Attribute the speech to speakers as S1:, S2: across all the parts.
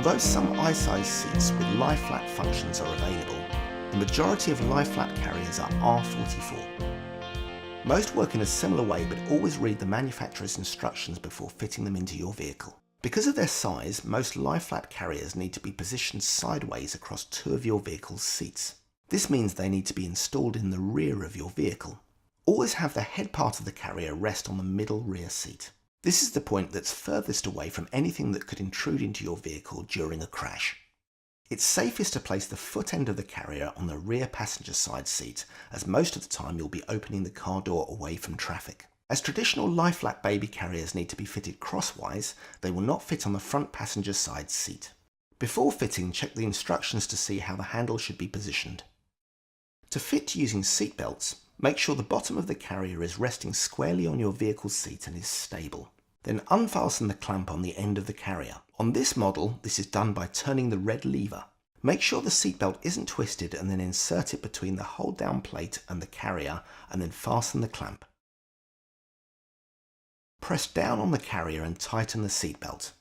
S1: Although some i-Size seats with lie-flat functions are available, the majority of lie-flat carriers are R44. Most work in a similar way, but always read the manufacturer's instructions before fitting them into your vehicle. Because of their size, most lie-flat carriers need to be positioned sideways across two of your vehicle's seats. This means they need to be installed in the rear of your vehicle. Always have the head part of the carrier rest on the middle rear seat. This is the point that's furthest away from anything that could intrude into your vehicle during a crash. It's safest to place the foot end of the carrier on the rear passenger side seat, as most of the time you'll be opening the car door away from traffic. As traditional lie-flat baby carriers need to be fitted crosswise, they will not fit on the front passenger side seat. Before fitting, check the instructions to see how the handle should be positioned. To fit using seat belts, make sure the bottom of the carrier is resting squarely on your vehicle's seat and is stable. Then unfasten the clamp on the end of the carrier. On this model, this is done by turning the red lever. Make sure the seatbelt isn't twisted and then insert it between the hold down plate and the carrier and then fasten the clamp. Press down on the carrier and tighten the seatbelt.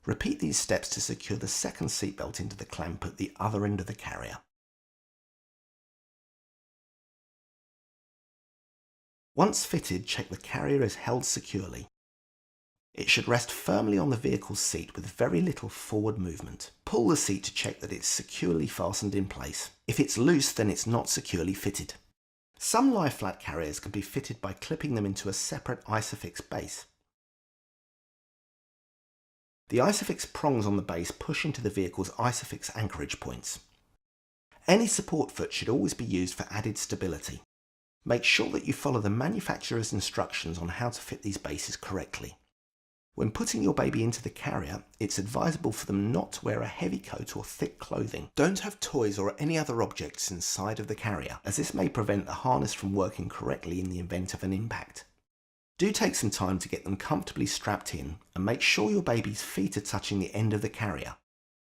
S1: Repeat these steps to secure the second seatbelt into the clamp at the other end of the carrier. Once fitted, check the carrier is held securely. It should rest firmly on the vehicle's seat with very little forward movement. Pull the seat to check that it's securely fastened in place. If it's loose, then it's not securely fitted. Some lie-flat carriers can be fitted by clipping them into a separate Isofix base. The Isofix prongs on the base push into the vehicle's Isofix anchorage points. Any support foot should always be used for added stability. Make sure that you follow the manufacturer's instructions on how to fit these bases correctly. When putting your baby into the carrier, it's advisable for them not to wear a heavy coat or thick clothing. Don't have toys or any other objects inside of the carrier, as this may prevent the harness from working correctly in the event of an impact. Do take some time to get them comfortably strapped in and make sure your baby's feet are touching the end of the carrier.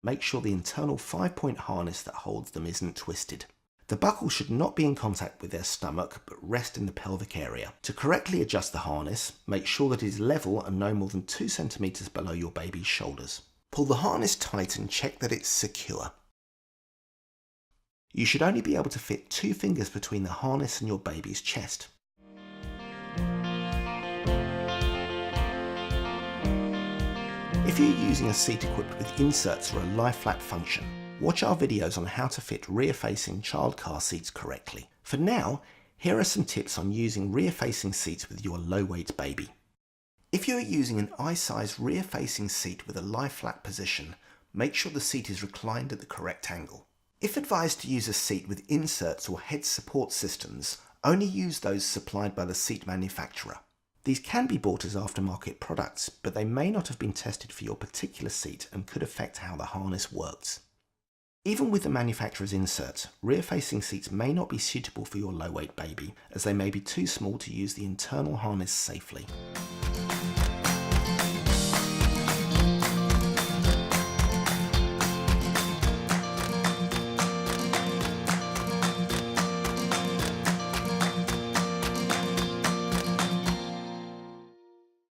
S1: Make sure the internal 5-point harness that holds them isn't twisted. The buckle should not be in contact with their stomach, but rest in the pelvic area. To correctly adjust the harness, make sure that it is level and no more than 2 centimeters below your baby's shoulders. Pull the harness tight and check that it's secure. You should only be able to fit 2 fingers between the harness and your baby's chest. If you're using a seat equipped with inserts or a lie-flat function, watch our videos on how to fit rear-facing child car seats correctly. For now, here are some tips on using rear-facing seats with your low-weight baby. If you are using an i-Size rear-facing seat with a lie-flat position, make sure the seat is reclined at the correct angle. If advised to use a seat with inserts or head support systems, only use those supplied by the seat manufacturer. These can be bought as aftermarket products, but they may not have been tested for your particular seat and could affect how the harness works. Even with the manufacturer's inserts, rear-facing seats may not be suitable for your low-weight baby, as they may be too small to use the internal harness safely.